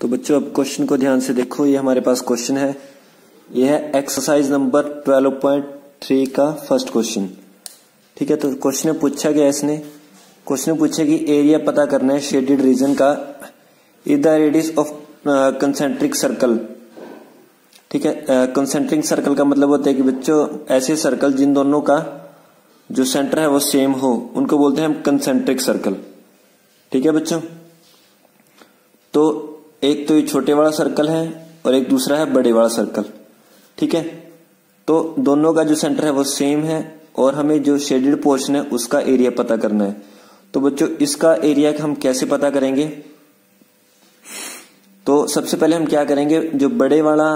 तो बच्चों अब क्वेश्चन को ध्यान से देखो, ये हमारे पास क्वेश्चन है, ये है एक्सरसाइज नंबर 12.3 का फर्स्ट क्वेश्चन। ठीक है, तो क्वेश्चन में पूछा गया, इसने क्वेश्चन में पूछा कि एरिया पता करना है शेडेड रीजन का, is the radius of concentric circle. ठीक है, कंसेंट्रिक सर्कल का मतलब होता है कि बच्चों ऐसे सर्कल जिन दोनों का जो सेंटर है वो सेम हो, उनको बोलते हैं हम कंसेंट्रिक सर्कल। ठीक है बच्चों, तो एक तो ये छोटे वाला सर्कल है और एक दूसरा है बड़े वाला सर्कल। ठीक है, तो दोनों का जो सेंटर है वो सेम है और हमें जो शेडेड पोर्शन है उसका एरिया पता करना है। तो बच्चों इसका एरिया हम कैसे पता करेंगे? तो सबसे पहले हम क्या करेंगे, जो बड़े वाला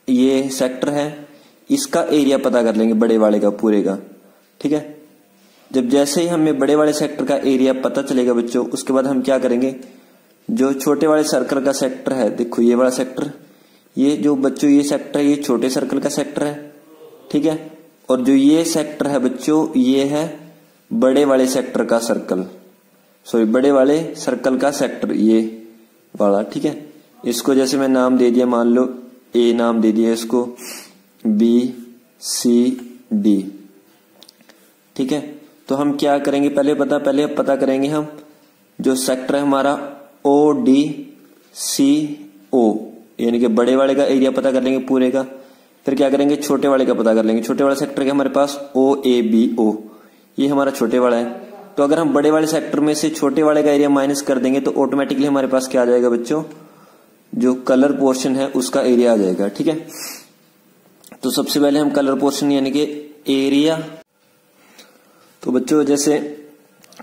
ये सेक्टर है इसका एरिया पता कर लेंगे, बड़े वाले का पूरे का। ठीक है, जब जैसे ही हमें बड़े वाले सेक्टर का एरिया पता चलेगा बच्चों, उसके बाद हम क्या करेंगे, जो छोटे वाले सर्कल का सेक्टर है, देखो ये वाला सेक्टर, ये जो बच्चों ये सेक्टर है ये छोटे सर्कल का सेक्टर है। ठीक है, और जो ये सेक्टर है बच्चों ये है बड़े वाले सेक्टर का सर्कल, सॉरी बड़े वाले सर्कल का सेक्टर ये वाला। ठीक है, इसको जैसे मैं नाम दे दिया, मान लो ए नाम दे दिया इसको, बी सी डी। ठीक है, तो हम क्या करेंगे, पहले पता करेंगे हम जो सेक्टर है हमारा ओ डी सी ओ, यानी कि बड़े वाले का एरिया पता कर लेंगे पूरे का। फिर क्या करेंगे, छोटे वाले का पता कर लेंगे। छोटे वाले सेक्टर के हमारे पास ओ ए बी ओ, ये हमारा छोटे वाला है। तो अगर हम बड़े वाले सेक्टर में से छोटे वाले का एरिया माइनस कर देंगे तो ऑटोमेटिकली हमारे पास क्या आ जाएगा बच्चों, जो कलर पोर्शन है उसका एरिया आ जाएगा। ठीक है, तो सबसे पहले हम कलर पोर्शन यानी कि एरिया, तो बच्चों जैसे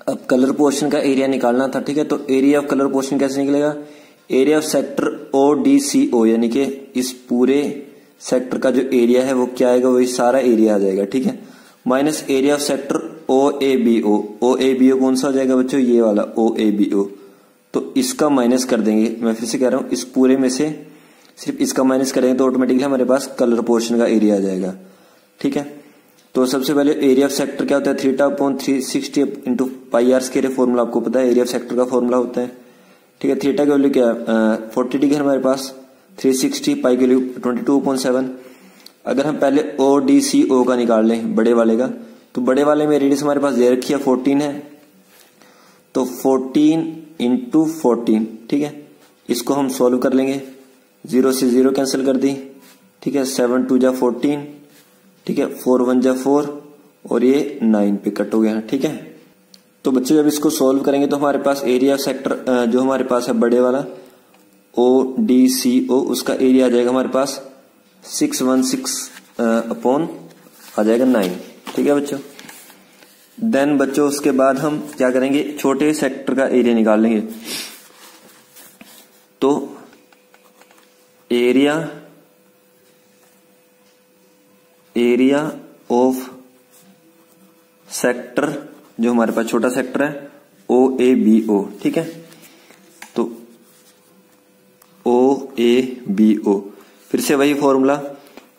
अब कलर पोर्शन का एरिया निकालना था। ठीक है, तो एरिया ऑफ कलर पोर्शन कैसे निकलेगा, area of sector O D C O, यानी कि इस पूरे सेक्टर का जो एरिया है वो क्या आएगा, वही सारा एरिया आ जाएगा। ठीक है, minus area of sector O A B O, O A B O कौन सा हो जाएगा बच्चों, ये वाला ओ ए बी ओ, तो इसका माइनस कर देंगे। मैं फिर से कह रहा हूं, इस पूरे में से सिर्फ इसका माइनस करेंगे तो ऑटोमेटिकली हमारे पास कलर पोर्शन का एरिया आ जाएगा। ठीक है, तो सबसे पहले एरिया ऑफ सेक्टर क्या होता है, theta upon 360 into pi r square, formula आपको पता है, एरिया ऑफ सेक्टर का फॉर्मूला होता है। ठीक है, थीटा की वैल्यू क्या है 40 डिग्री हमारे पास, 360, पाई की वैल्यू 22.7। अगर हम पहले ओ डी सी ओ का निकाल लें बड़े वाले का, तो बड़े वाले में रेडियस हमारे पास दे रखी है 14 है, तो 14 इंटू 14। ठीक है, इसको हम सॉल्व कर लेंगे, 0 से 0 कैंसिल कर दी। ठीक है, 7 2 जा 14, ठीक है, 4 1 जा 4 और ये 9 पे कट हो गया। ठीक है, तो बच्चों जब इसको सॉल्व करेंगे तो हमारे पास एरिया सेक्टर जो हमारे पास है बड़े वाला ओ डी सी ओ, उसका एरिया आ जाएगा हमारे पास 616 अपॉन आ जाएगा 9। ठीक है बच्चों, देन बच्चों उसके बाद हम क्या करेंगे, छोटे सेक्टर का एरिया निकाल लेंगे। तो एरिया ऑफ सेक्टर जो हमारे पास छोटा सेक्टर है ओ ए बी ओ। ठीक है, तो ओ ए बी ओ, फिर से वही formula,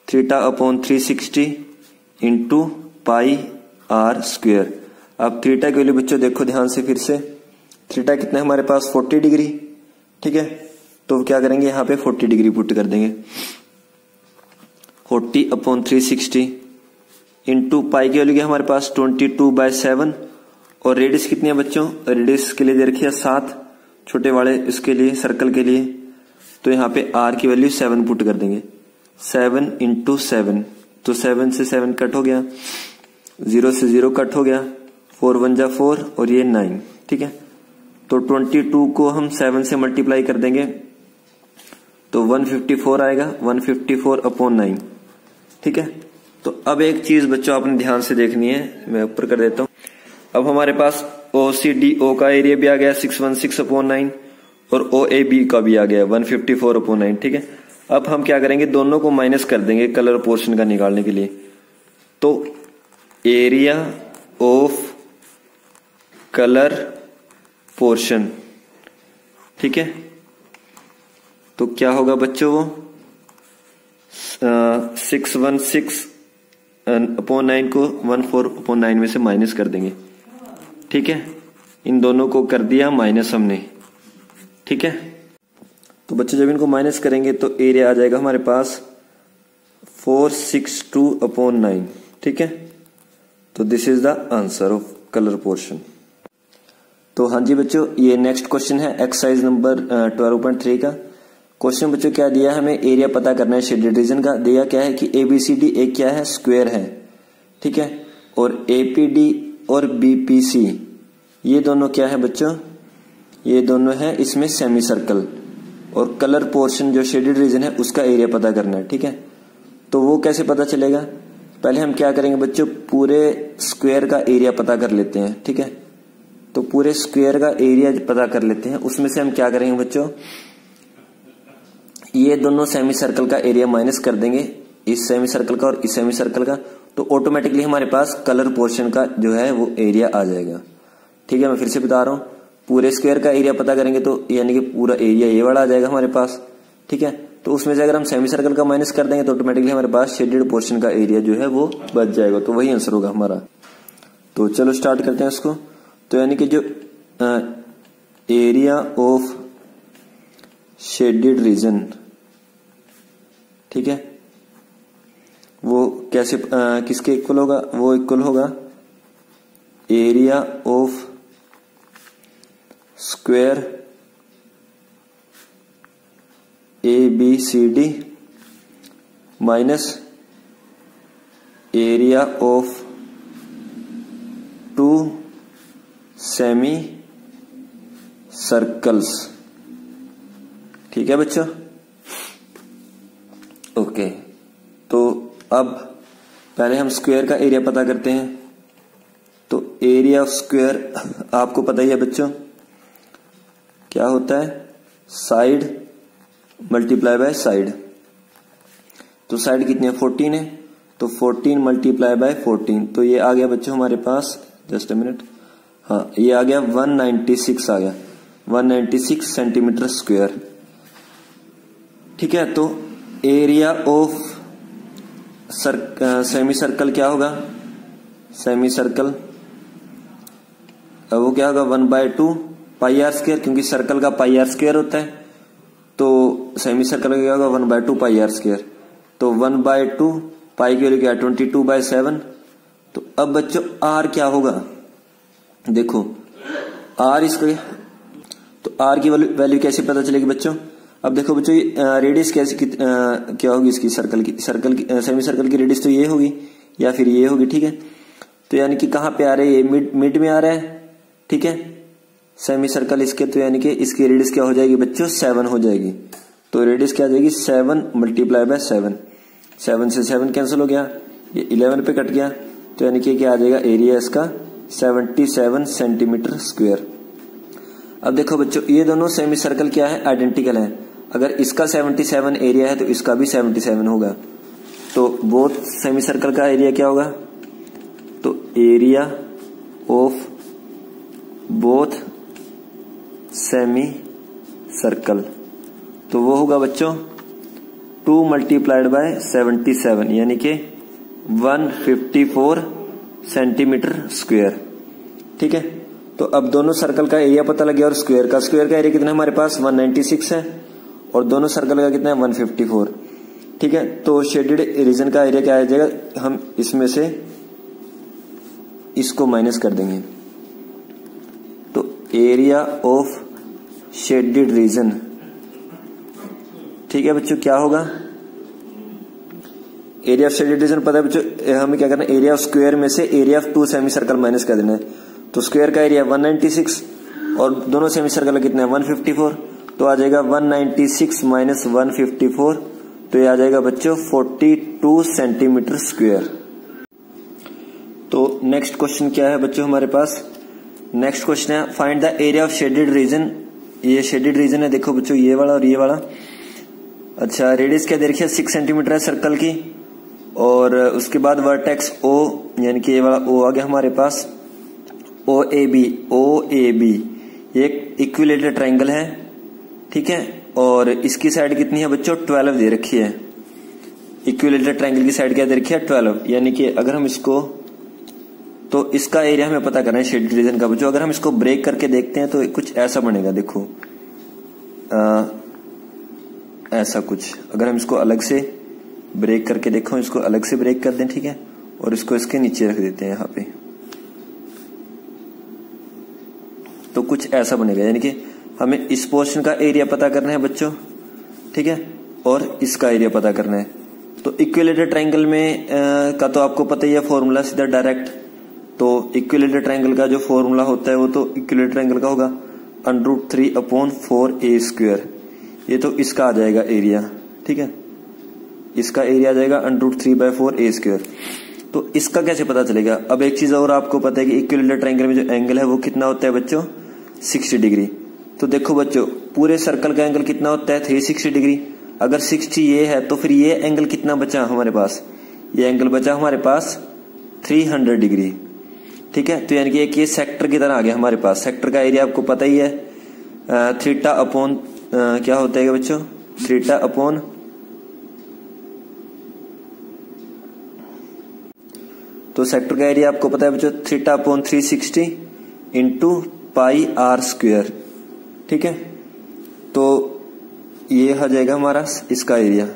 theta upon 360 into pi r square. अब थीटा की वैल्यू बच्चों देखो ध्यान से, फिर से थीटा कितना है हमारे पास 40 डिग्री। ठीक है, तो क्या करेंगे, यहाँ पे 40 डिग्री पुट कर देंगे, 40 अपॉन 360 इंटू पाई की वैल्यू क्या हमारे पास 22/7, और रेडियस कितनी है बच्चों, रेडियस के लिए दे रखी है 7, छोटे वाले इसके लिए सर्कल के लिए, तो यहाँ पे आर की वैल्यू 7 पुट कर देंगे, 7 इंटू 7, तो 7 से 7 कट हो गया, 0 से 0 कट हो गया, 4 1 जा 4 और ये 9। ठीक है, तो 22 को हम 7 से मल्टीप्लाई कर देंगे तो 154 आएगा, 154 अपॉन 9। ठीक है, तो अब एक चीज बच्चों आपने ध्यान से देखनी है, मैं ऊपर कर देता हूं। अब हमारे पास ओ सी डी ओ का एरिया भी आ गया 616 अपॉन 9 और ओ ए बी का भी आ गया 154 अपॉन 9। ठीक है, अब हम क्या करेंगे, दोनों को माइनस कर देंगे कलर पोर्शन का निकालने के लिए। तो एरिया ऑफ कलर पोर्शन, ठीक है, तो क्या होगा बच्चों, वो 616 अपॉन 9 को 14 अपॉन 9 में से माइनस कर देंगे। ठीक है, इन दोनों को कर दिया माइनस हमने। ठीक है, तो बच्चों जब इनको माइनस करेंगे तो एरिया आ जाएगा हमारे पास 462/9। ठीक है, तो this is the answer of colour portion. तो हाँ जी बच्चों, ये नेक्स्ट क्वेश्चन है एक्सरसाइज नंबर 12.3 का। क्वेश्चन बच्चों क्या दिया है, हमें एरिया पता करना है शेडेड रीजन का। दिया क्या है कि ABCD एक क्या है, स्क्वायर है। ठीक है, और APD और BPC ये दोनों क्या है बच्चों, ये दोनों है इसमें सेमी सर्कल। और कलर पोर्शन जो शेडेड रीजन है उसका एरिया पता करना है। ठीक है, तो वो कैसे पता चलेगा, पहले हम क्या करेंगे बच्चों, पूरे स्क्वायर का एरिया पता कर लेते हैं। ठीक है, तो पूरे स्क्वायर का एरिया पता कर लेते हैं। उसमें से हम क्या करेंगे बच्चों, ये दोनों सेमी सर्कल का एरिया माइनस कर देंगे, इस सेमी सर्कल का और इस सेमी सर्कल का, तो ऑटोमेटिकली हमारे पास कलर पोर्शन का जो है वो एरिया आ जाएगा। ठीक है, मैं फिर से बता रहा हूं, पूरे स्क्वायर का एरिया पता करेंगे तो यानी कि पूरा एरिया ये वाला आ जाएगा हमारे पास। ठीक है, तो उसमें से अगर हम सेमी सर्कल का माइनस कर देंगे तो ऑटोमेटिकली हमारे पास शेडेड पोर्शन का एरिया जो है वो बच जाएगा। तो वही आंसर होगा हमारा। तो चलो स्टार्ट करते हैं इसको। तो यानी कि जो एरिया ऑफ शेडेड रीजन, ठीक है, वो कैसे किसके इक्वल होगा, वो इक्वल होगा area of square ABCD minus area of 2 semi circles. ठीक है बच्चों, ओके। तो अब पहले हम स्क्वायर का एरिया पता करते हैं। तो एरिया ऑफ स्क्वायर आपको पता ही है बच्चों क्या होता है, साइड मल्टीप्लाई बाय साइड। तो साइड कितनी है, 14 है, तो 14 मल्टीप्लाई बाय 14, तो ये आ गया बच्चों हमारे पास, जस्ट अ मिनट, हाँ ये आ गया 196 आ गया, 196 सेंटीमीटर स्क्वायर। ठीक है, तो एरिया ऑफ सेमी सर्कल क्या होगा, सेमी सर्कल वो क्या होगा 1/2 पाई आर स्क्वायर, क्योंकि सर्कल का पाई आर स्क्वायर होता है, तो सेमी सर्कल का क्या होगा 1/2 पाई आर स्क्वायर। तो 1/2 पाई की वैल्यू क्या है 22/7। तो अब बच्चों आर क्या होगा, देखो आर इसका, तो आर की वैल्यू कैसे पता चलेगी बच्चों। अब देखो बच्चों रेडियस कैसे क्या होगी इसकी, सर्कल की सेमी सर्कल की रेडियस तो ये होगी या फिर ये होगी। ठीक है, तो यानी कि कहां पे आ रहा है, ये मिड में आ रहा है। ठीक है, सेमी सर्कल इसके, तो यानी कि इसकी रेडियस क्या हो जाएगी बच्चों 7 हो जाएगी। तो रेडियस क्या आ जाएगी 7 मल्टीप्लाई बाय 7, 7 से 7 कैंसिल हो गया, ये 11 पे कट गया, तो यानी कि क्या आ जाएगा एरिया इसका 77 सेंटीमीटर स्क्वायर। अब देखो बच्चों ये दोनों सेमी सर्कल क्या है, आइडेंटिकल है। अगर इसका 77 एरिया है तो इसका भी 77 होगा, तो बोथ सेमी सर्कल का एरिया क्या होगा, तो area of both semi circle, तो वो होगा बच्चों 2 मल्टीप्लाइड बाय 77 यानी कि 154 सेंटीमीटर स्क्वायर। ठीक है, तो अब दोनों सर्कल का एरिया पता लग गया, और स्क्वायर का एरिया कितना है हमारे पास 196 है, और दोनों सर्कल का कितना है 154। ठीक है, तो शेडेड रीजन का एरिया क्या आ जाएगा, हम इसमें से इसको माइनस कर देंगे, तो एरिया ऑफ शेडेड रीजन, ठीक है बच्चों क्या होगा, एरिया ऑफ शेडेड रीजन पता है बच्चों, हमें क्या करना है, एरिया ऑफ स्क्वायर में से area of 2 semi circle minus कर देना है। तो स्क्वायर का एरिया 196 और दोनों सेमी सर्कल कितने हैं 154, तो आ जाएगा 196 माइनस 154, तो ये आ जाएगा बच्चों 42 सेंटीमीटर स्क्वायर। तो नेक्स्ट क्वेश्चन क्या है बच्चों हमारे पास, नेक्स्ट क्वेश्चन है find the area of shaded region. ये शेडेड रीजन है, देखो बच्चों ये वाला और ये वाला। अच्छा, रेडियस क्या दे रखी है 6 सेंटीमीटर है सर्कल की, और उसके बाद वर्टेक्स O यानी कि ये वाला O आ गया हमारे पास, OAB ये एक इक्विलेटरल ट्रायंगल है। ठीक है, और इसकी साइड कितनी है बच्चों 12 दे रखी है। इक्विलेटरल ट्रायंगल की साइड क्या दे रखी है 12, यानी कि अगर हम इसको, तो इसका एरिया हमें पता करना है शेडेड रीजन का बच्चों। अगर हम इसको ब्रेक करके देखते हैं तो कुछ ऐसा बनेगा, देखो ऐसा कुछ। अगर हम इसको अलग से ब्रेक करके देखो, इसको अलग से ब्रेक कर दें, ठीक है, और इसको इसके नीचे रख देते हैं यहाँ पे, तो कुछ ऐसा बनेगा। यानी कि हमें इस पोर्शन का एरिया पता करना है बच्चों, ठीक है, और इसका एरिया पता करना है। तो इक्विलेटरल ट्रायंगल में का तो आपको पता ही है फॉर्मूला सीधा डायरेक्ट। तो इक्विलेटरल ट्रायंगल का जो फॉर्मूला होता है वो तो इक्विलेटरल ट्रायंगल का होगा √3/4a²। ये तो इसका आ जाएगा एरिया, ठीक है, इसका एरिया आ जाएगा √3/4a²। तो इसका कैसे पता चलेगा? अब एक चीज और आपको पता है कि इक्विलेटरल ट्रायंगल में जो एंगल है वो कितना होता है बच्चों, 60 डिग्री। तो देखो बच्चों, पूरे सर्कल का एंगल कितना होता है, 360 डिग्री। अगर 60 ये है तो फिर ये एंगल कितना बचा हमारे पास, ये एंगल बचा हमारे पास 300 डिग्री, ठीक है। तो यानी कि एक ये सेक्टर की तरह आ गया हमारे पास। सेक्टर का एरिया आपको पता ही है, थीटा अपॉन क्या होता है बच्चों, थीटा अपॉन तो सेक्टर का एरिया आपको पता है बच्चों, थीटा अपॉन 360 इंटू πr², ठीक है। तो ये आ जाएगा हमारा इसका एरिया,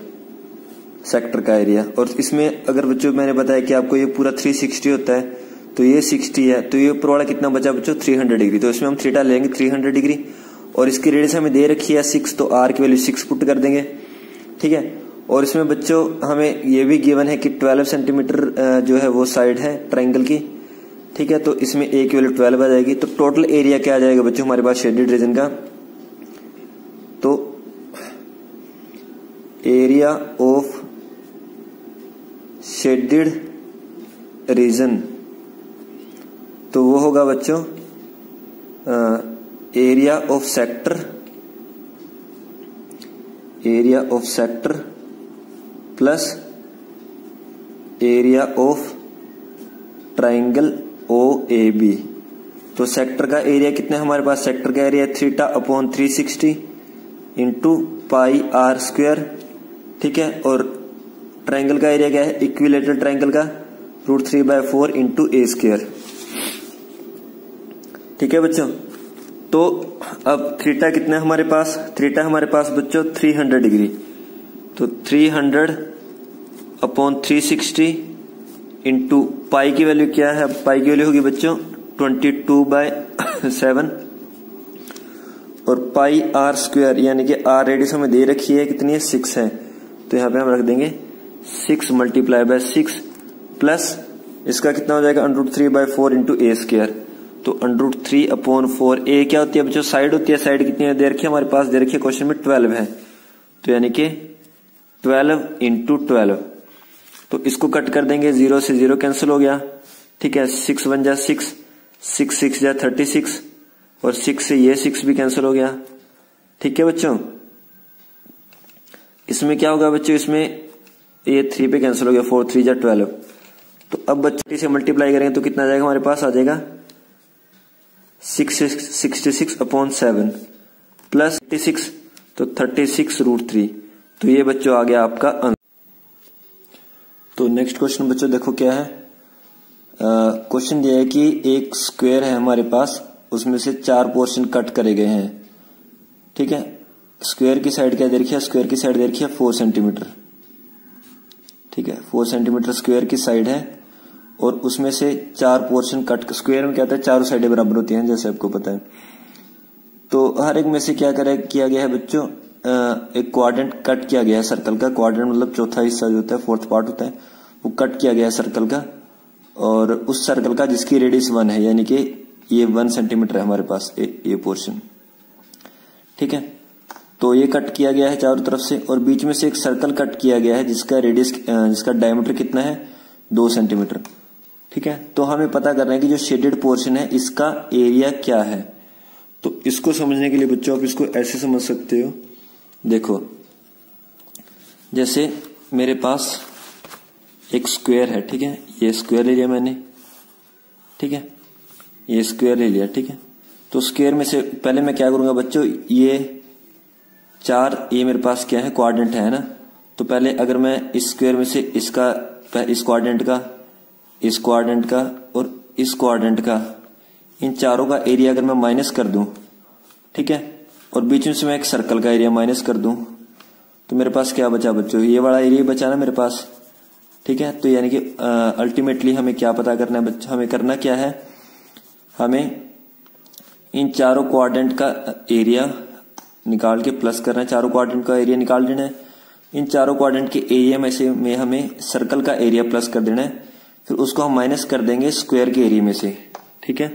सेक्टर का एरिया। और इसमें अगर बच्चों मैंने बताया कि आपको ये पूरा 360 होता है, तो ये 60 है, तो ये ऊपर वाला कितना बचा बच्चों, 300 डिग्री। तो इसमें हम थीटा लेंगे 300 डिग्री, और इसकी रेडियस हमें दे रखी है 6, तो r की वैल्यू 6 पुट कर देंगे, ठीक है। और इसमें बच्चों हमें ये भी गिवन है कि 12 सेंटीमीटर जो है वो साइड है ट्रायंगल की, ठीक है। तो इसमें a की वैल्यू 12 आ जाएगी। तो टोटल एरिया क्या आ जाएगा बच्चों हमारे पास शेडेड रीजन का, तो एरिया ऑफ शेडेड रीजन, तो वो होगा बच्चों area of sector, area of sector plus area of triangle OAB। तो सेक्टर का एरिया कितना है हमारे पास, सेक्टर का area theta upon 360 into πr², ठीक है। और ट्रायंगल का एरिया क्या है, इक्विलेटरल ट्रायंगल का √3/4 इंटू a², ठीक है बच्चों। तो अब थीटा कितना है हमारे पास, थीटा हमारे पास बच्चों 300 डिग्री। तो 300 अपॉन 360 इंटू पाई की वैल्यू क्या है, पाई की वैल्यू होगी बच्चों 22/7, और πr² यानी कि r रेडियस हमें दे रखी है कितनी है, 6 है। तो यहाँ पे हम रख देंगे 6 × 6 प्लस इसका कितना हो जाएगा √3/4 इंटू a²। तो √3/4 a क्या होती है बच्चों, साइड होती है। साइड कितनी दे रखी है हमारे पास, दे रखी है क्वेश्चन में 12 है। तो यानी कि 12 इंटू 12, तो इसको कट कर देंगे, 0 से 0 कैंसिल हो गया, ठीक है। 6 × 1 = 6, 6 × 6 = 36, और 6 से ये 6 भी कैंसिल हो गया, ठीक है बच्चों। इसमें क्या होगा बच्चों, इसमें ये 3 पे कैंसिल हो गया, 4 × 3 = 12। तो अब बच्चों से मल्टीप्लाई करेंगे तो कितना आ जाएगा हमारे पास, आ जाएगा 66/7 प्लस 36, तो 36√3। तो ये बच्चों आ गया आपका आंसर। तो नेक्स्ट क्वेश्चन बच्चों देखो क्या है। क्वेश्चन ये है कि एक स्क्वायर है हमारे पास, उसमें से 4 पोर्शन कट करे गए हैं, ठीक है। स्क्वायर की साइड क्या दे रखी है, स्क्वायर की साइड दे रखी है 4 सेंटीमीटर, ठीक है। 4 सेंटीमीटर स्क्वायर की साइड है, और उसमें से 4 पोर्शन कट, स्क्वायर में क्या होता है, चारों साइडें बराबर होती हैं जैसे आपको पता है। तो हर एक में से क्या किया गया है बच्चों, एक क्वाड्रेंट कट किया गया है सर्कल का। क्वाड्रेंट मतलब चौथा हिस्सा जो होता है, 4th पार्ट होता है, वो कट किया गया है सर्कल का, और उस सर्कल का जिसकी रेडियस 1 है, यानी कि ये 1 सेंटीमीटर है हमारे पास ये पोर्शन, ठीक है। तो ये कट किया गया है चारों तरफ से, और बीच में से एक सर्कल कट किया गया है जिसका रेडियस, जिसका डायमीटर कितना है, 2 सेंटीमीटर, ठीक है। तो हमें पता करना है कि जो शेडेड पोर्शन है इसका एरिया क्या है। तो इसको समझने के लिए बच्चों आप इसको ऐसे समझ सकते हो, देखो जैसे मेरे पास एक स्क्वायर है, ठीक है, ये स्क्वायर ले लिया मैंने, ठीक है, ये स्क्वायर ले लिया, ठीक है। तो स्क्वायर में से पहले मैं क्या करूंगा बच्चों, ये 4, ये मेरे पास क्या है, क्वाड्रेंट है ना। तो पहले अगर मैं इस स्क्वायर में से इसका, इस क्वाड्रेंट का, इस क्वाड्रेंट का और इस क्वाड्रेंट का, इन चारों का एरिया अगर मैं माइनस कर दूं, ठीक है, और बीच में से मैं एक सर्कल का एरिया माइनस कर दूं, तो मेरे पास क्या बचा बच्चों, ये वाला एरिया बचा ना मेरे पास, ठीक है। तो यानी कि अल्टीमेटली हमें क्या पता करना है बच्चों, हमें करना क्या है, हमें इन चारों क्वाड्रेंट का एरिया निकाल के प्लस करना है, चारों क्वाड्रेंट का एरिया निकाल देना है। इन चारों क्वाड्रेंट के एरिया में से हमें सर्कल का एरिया प्लस कर देना है, फिर उसको हम माइनस कर देंगे स्क्वायर के एरिया में से, ठीक है।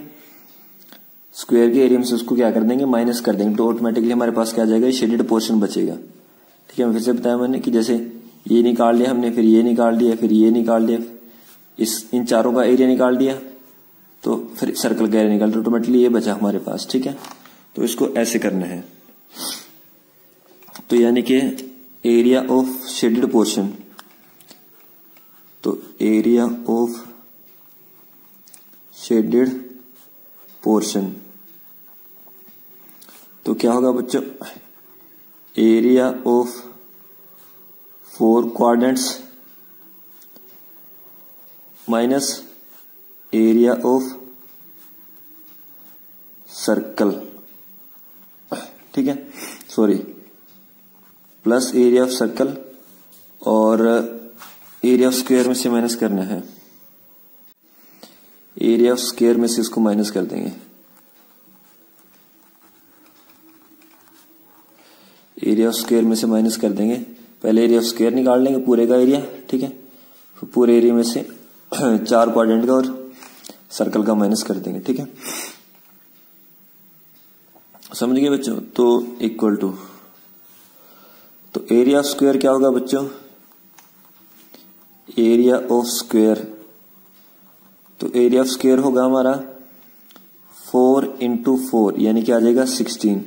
स्क्वायर के एरिया में से उसको क्या कर देंगे, माइनस कर देंगे, तो ऑटोमेटिकली हमारे पास क्या आ जाएगा, शेडेड पोर्शन बचेगा, ठीक है। फिर से बताया मैंने कि जैसे ये निकाल लिया हमने, फिर ये निकाल दिया, फिर ये निकाल दिया, इन चारों का एरिया निकाल दिया, तो फिर सर्कल का एरिया निकाल दिया, ऑटोमेटिकली ये बचा हमारे पास, ठीक है। तो इसको ऐसे करना है। तो यानी कि एरिया ऑफ शेडेड पोर्शन, तो एरिया ऑफ शेडेड पोर्शन तो क्या होगा बच्चों, area of 4 quadrants minus area of circle, ठीक है, sorry, plus area of circle और एरिया ऑफ स्क्वायर में से माइनस करना है, एरिया ऑफ स्क्वायर में से इसको माइनस कर देंगे, एरिया ऑफ स्क्वायर में से माइनस कर देंगे। पहले एरिया ऑफ स्क्वायर निकाल लेंगे पूरे का एरिया, ठीक है, फिर पूरे एरिया में से 4 क्वाड्रेंट का और सर्कल का माइनस कर देंगे, ठीक है। समझ गए बच्चों। तो इक्वल टू, तो एरिया ऑफ स्क्वायर क्या होगा बच्चों, एरिया ऑफ स्क्वायर, तो एरिया ऑफ स्क्वायर होगा हमारा 4 इंटू 4 यानी कि आ जाएगा 16।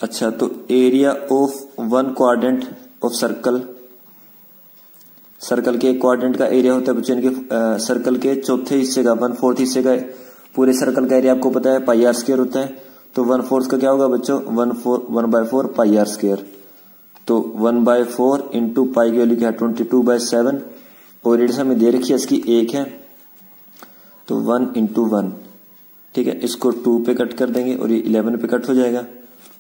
अच्छा, तो area of 1 quadrant of circle, circle के एक क्वाड्रेंट का एरिया होता है बच्चों, यानी कि सर्कल के चौथे हिस्से का 1/4 हिस्से का पूरे सर्कल का एरिया आपको पता है पाई आर स्क्वायर होता है। तो 1/4 का क्या होगा बच्चों, 1/4 पाई आर स्क्वायर। तो 1/4 इंटू पाई की वैल्यू क्या है 22/7 और रेडियस हमें दे रखी है इसकी 1 है, तो 1 इंटू 1, ठीक है। इसको 2 पे कट कर देंगे और ये 11 पे कट हो जाएगा,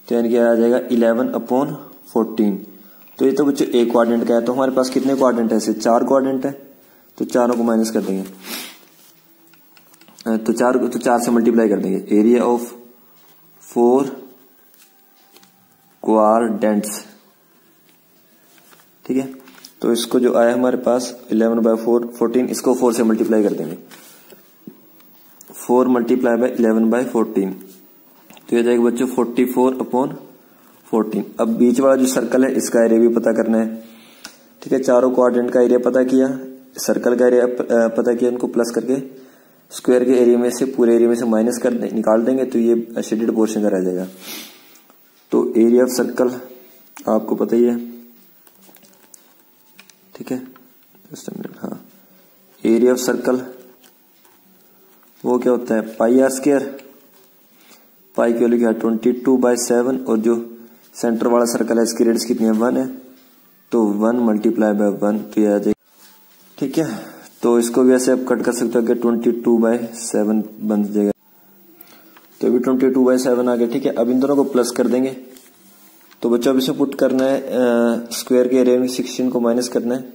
तो यानी कि आ जाएगा 11/14। तो ये तो बच्चों एक क्वाड्रेंट का है, तो हमारे पास कितने क्वाड्रेंट है, ऐसे 4 क्वाड्रेंट है, तो चारों को माइनस कर देंगे, तो 4 से मल्टीप्लाई कर देंगे, एरिया ऑफ 4 क्वाड्रेंट्स, ठीक है। तो इसको जो आया हमारे पास 11/14, इसको 4 से मल्टीप्लाई कर देंगे, 4 मल्टीप्लाई बाय 11/14, तो ये जाएगा बच्चों 44/14। अब बीच वाला जो सर्कल है इसका एरिया भी पता करना है, ठीक है। चारों क्वाड्रेंट का एरिया पता किया, सर्कल का एरिया पता किया, इनको प्लस करके स्क्वायर के एरिया में से पूरे एरिया में से माइनस कर निकाल देंगे, तो ये शेडेड पोर्शन का रह जाएगा। तो एरिया ऑफ सर्कल आपको पता ही है, ठीक है। हाँ, एरिया ऑफ सर्कल वो क्या होता है, पाई आर स्क्वायर, पाई की वैल्यू क्या है 22/7 और जो सेंटर वाला सर्कल है इसकी रेडियस कितनी है 1 है, तो 1 मल्टीप्लाई बाय 1, तो ये आ जाएगा, ठीक है। तो इसको भी ऐसे आप कट कर सकते हो कि 22/7 बन जाएगा, तो अभी 22/7 आ गया, ठीक है। अब इन दोनों को प्लस कर देंगे, तो बच्चों अब इसे पुट करना है स्क्वायर के एरिया में 16 को माइनस करना है,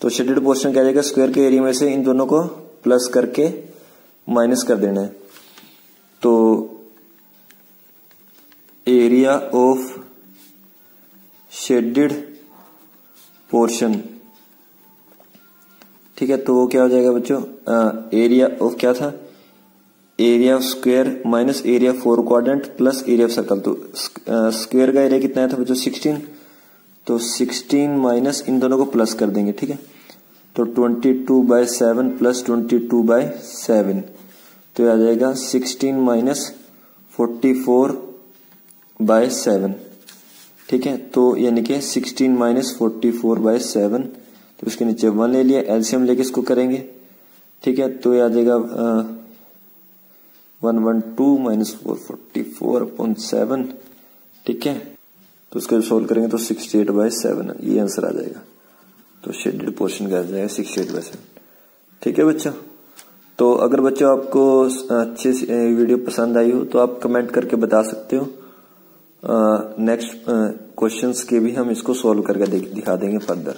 तो शेडेड पोर्शन क्या जाएगा, स्क्वायर के एरिया में से इन दोनों को प्लस करके माइनस कर देना है। तो एरिया ऑफ शेडेड पोर्शन, ठीक है, तो वो क्या हो जाएगा बच्चों, एरिया ऑफ क्या था, area of square minus area 4 quadrant plus area of circle. तो स्क्वायर का एरिया कितना था बच्चों 16, तो 16 माइनस इन दोनों को प्लस कर देंगे, ठीक है। तो 22/7 प्लस 22/7, तो आ जाएगा 16 माइनस 44/7, ठीक है। तो यानी कि 16 माइनस 44/7, तो इसके नीचे 1 ले लिया, एलसीएम लेके इसको करेंगे, ठीक है। तो ये आ जाएगा 112 माइनस 444/7, ठीक है। तो उसका सोल्व करेंगे तो 68/7 ये आंसर आ जाएगा। तो शेडेड पोर्शन का आ जाएगा 68/7, ठीक है बच्चों। तो अगर बच्चों आपको अच्छे से वीडियो पसंद आई हो तो आप कमेंट करके बता सकते हो। नेक्स्ट क्वेश्चंस के भी हम इसको सॉल्व करके दिखा देंगे फर्दर।